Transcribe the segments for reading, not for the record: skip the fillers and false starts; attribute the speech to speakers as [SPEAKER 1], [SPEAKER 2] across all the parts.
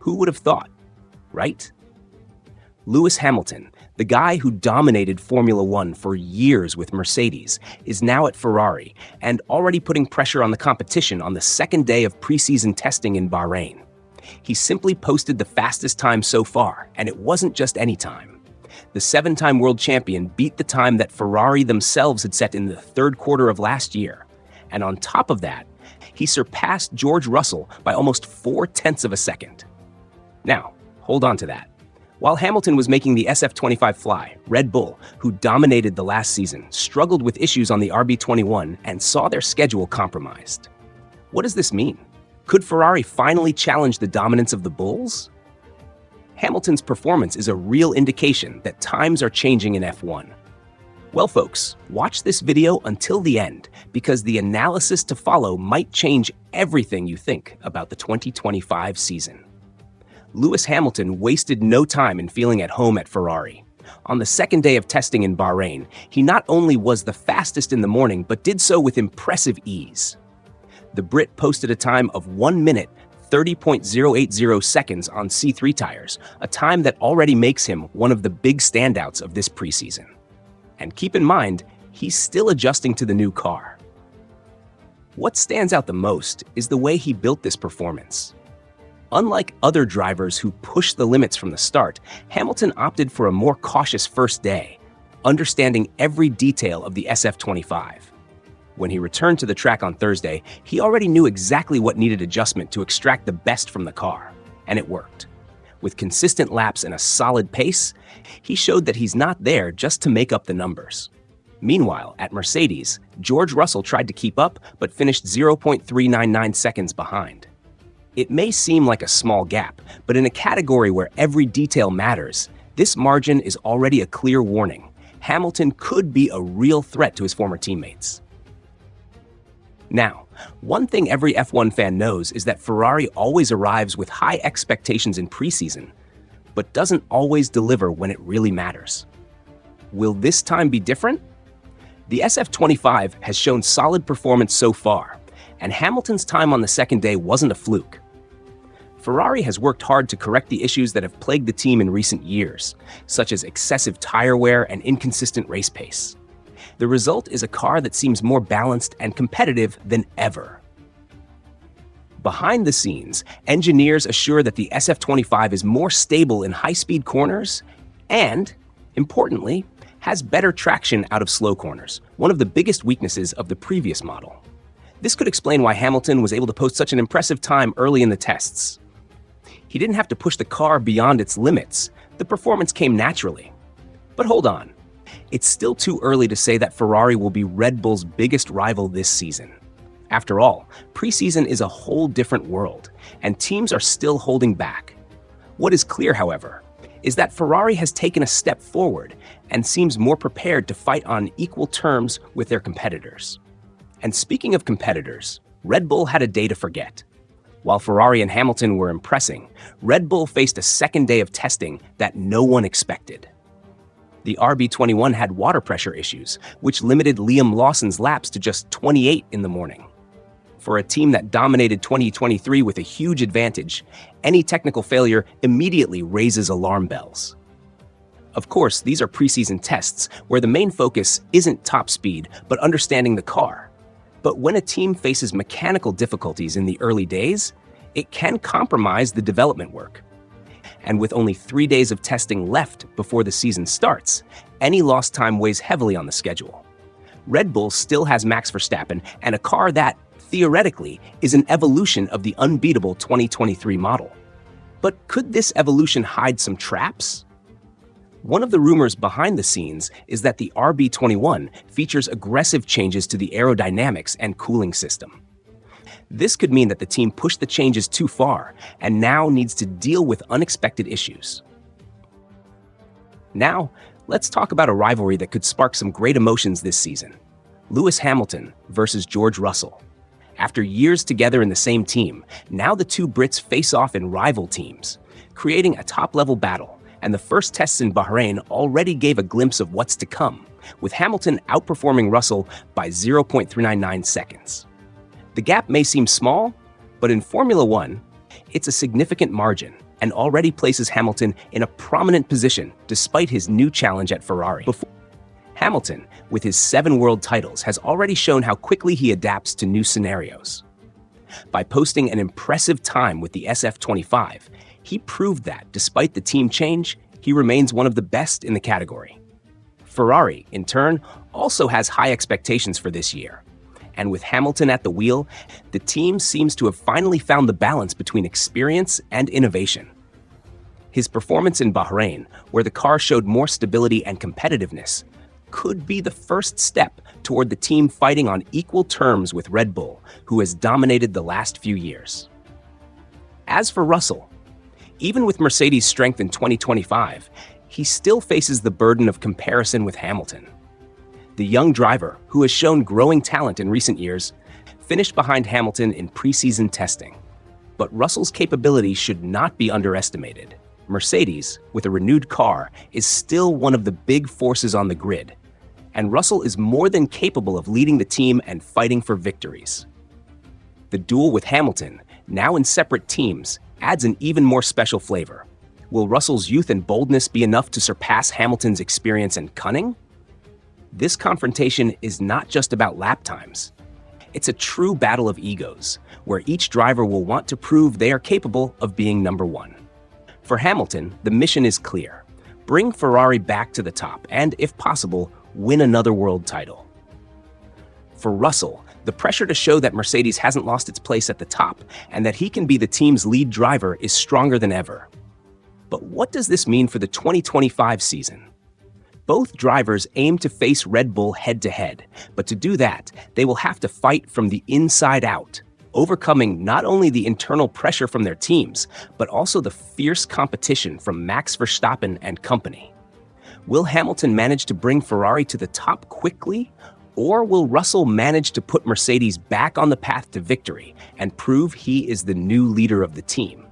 [SPEAKER 1] Who would have thought, right? Lewis Hamilton, the guy who dominated Formula One for years with Mercedes, is now at Ferrari and already putting pressure on the competition on the second day of preseason testing in Bahrain. He simply posted the fastest time so far, and it wasn't just any time. The seven-time world champion beat the time that Ferrari themselves had set in the third quarter of last year. And on top of that, he surpassed George Russell by almost 0.4 of a second. Now, hold on to that. While Hamilton was making the SF-25 fly, Red Bull, who dominated the last season, struggled with issues on the RB21 and saw their schedule compromised. What does this mean? Could Ferrari finally challenge the dominance of the Bulls? Hamilton's performance is a real indication that times are changing in F1. Well, folks, watch this video until the end, because the analysis to follow might change everything you think about the 2025 season. Lewis Hamilton wasted no time in feeling at home at Ferrari. On the second day of testing in Bahrain, he not only was the fastest in the morning, but did so with impressive ease. The Brit posted a time of 1 minute, 30.080 seconds on C3 tires, a time that already makes him one of the big standouts of this preseason. And keep in mind, he's still adjusting to the new car. What stands out the most is the way he built this performance. Unlike other drivers who pushed the limits from the start, Hamilton opted for a more cautious first day, understanding every detail of the SF-25. When he returned to the track on Thursday, he already knew exactly what needed adjustment to extract the best from the car, and it worked. With consistent laps and a solid pace, he showed that he's not there just to make up the numbers. Meanwhile, at Mercedes, George Russell tried to keep up but finished 0.399 seconds behind. It may seem like a small gap, but in a category where every detail matters, this margin is already a clear warning. Hamilton could be a real threat to his former teammates. Now, one thing every F1 fan knows is that Ferrari always arrives with high expectations in preseason, but doesn't always deliver when it really matters. Will this time be different? The SF-25 has shown solid performance so far, and Hamilton's time on the second day wasn't a fluke. Ferrari has worked hard to correct the issues that have plagued the team in recent years, such as excessive tire wear and inconsistent race pace. The result is a car that seems more balanced and competitive than ever. Behind the scenes, engineers assure that the SF-25 is more stable in high-speed corners and, importantly, has better traction out of slow corners, one of the biggest weaknesses of the previous model. This could explain why Hamilton was able to post such an impressive time early in the tests. He didn't have to push the car beyond its limits. The performance came naturally. But hold on. It's still too early to say that Ferrari will be Red Bull's biggest rival this season. After all, preseason is a whole different world, and teams are still holding back. What is clear, however, is that Ferrari has taken a step forward and seems more prepared to fight on equal terms with their competitors. And speaking of competitors, Red Bull had a day to forget. While Ferrari and Hamilton were impressing, Red Bull faced a second day of testing that no one expected. The RB21 had water pressure issues, which limited Liam Lawson's laps to just 28 in the morning. For a team that dominated 2023 with a huge advantage, any technical failure immediately raises alarm bells. Of course, these are preseason tests where the main focus isn't top speed, but understanding the car. But when a team faces mechanical difficulties in the early days, it can compromise the development work. And with only 3 days of testing left before the season starts, any lost time weighs heavily on the schedule. Red Bull still has Max Verstappen and a car that, theoretically, is an evolution of the unbeatable 2023 model. But could this evolution hide some traps? One of the rumors behind the scenes is that the RB21 features aggressive changes to the aerodynamics and cooling system. This could mean that the team pushed the changes too far and now needs to deal with unexpected issues. Now, let's talk about a rivalry that could spark some great emotions this season. Lewis Hamilton versus George Russell. After years together in the same team, now the two Brits face off in rival teams, creating a top-level battle, and the first tests in Bahrain already gave a glimpse of what's to come, with Hamilton outperforming Russell by 0.399 seconds. The gap may seem small, but in Formula One, It's a significant margin and already places Hamilton in a prominent position despite his new challenge at Ferrari. Hamilton, with his 7 world titles, has already shown how quickly he adapts to new scenarios. By posting an impressive time with the SF-25, he proved that, despite the team change, he remains one of the best in the category. Ferrari, in turn, also has high expectations for this year. And with Hamilton at the wheel, the team seems to have finally found the balance between experience and innovation. His performance in Bahrain, where the car showed more stability and competitiveness, could be the first step toward the team fighting on equal terms with Red Bull, who has dominated the last few years. As for Russell, even with Mercedes' strength in 2025, he still faces the burden of comparison with Hamilton. The young driver, who has shown growing talent in recent years, finished behind Hamilton in preseason testing. But Russell's capability should not be underestimated. Mercedes, with a renewed car, is still one of the big forces on the grid, and Russell is more than capable of leading the team and fighting for victories. The duel with Hamilton, now in separate teams, adds an even more special flavor. Will Russell's youth and boldness be enough to surpass Hamilton's experience and cunning? This confrontation is not just about lap times. It's a true battle of egos, where each driver will want to prove they are capable of being number one. For Hamilton, the mission is clear. Bring Ferrari back to the top and, if possible, win another world title. For Russell, the pressure to show that Mercedes hasn't lost its place at the top and that he can be the team's lead driver is stronger than ever. But what does this mean for the 2025 season? Both drivers aim to face Red Bull head-to-head, but to do that, they will have to fight from the inside out, overcoming not only the internal pressure from their teams, but also the fierce competition from Max Verstappen and company. Will Hamilton manage to bring Ferrari to the top quickly, or will Russell manage to put Mercedes back on the path to victory and prove he is the new leader of the team?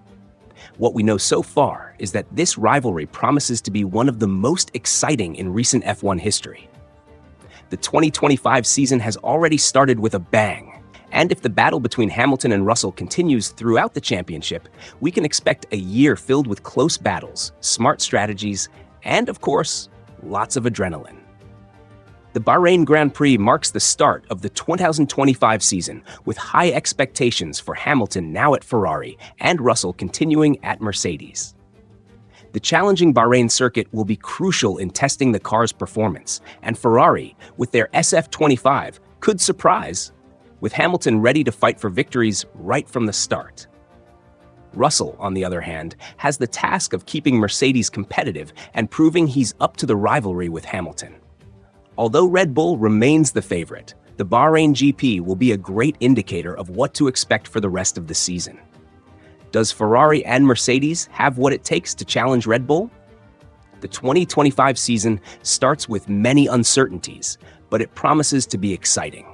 [SPEAKER 1] What we know so far is that this rivalry promises to be one of the most exciting in recent F1 history. The 2025 season has already started with a bang, and if the battle between Hamilton and Russell continues throughout the championship, we can expect a year filled with close battles, smart strategies, and, of course, lots of adrenaline. The Bahrain Grand Prix marks the start of the 2025 season, with high expectations for Hamilton now at Ferrari and Russell continuing at Mercedes. The challenging Bahrain circuit will be crucial in testing the car's performance, and Ferrari, with their SF-25, could surprise, with Hamilton ready to fight for victories right from the start. Russell, on the other hand, has the task of keeping Mercedes competitive and proving he's up to the rivalry with Hamilton. Although Red Bull remains the favorite, the Bahrain GP will be a great indicator of what to expect for the rest of the season. Does Ferrari and Mercedes have what it takes to challenge Red Bull? The 2025 season starts with many uncertainties, but it promises to be exciting.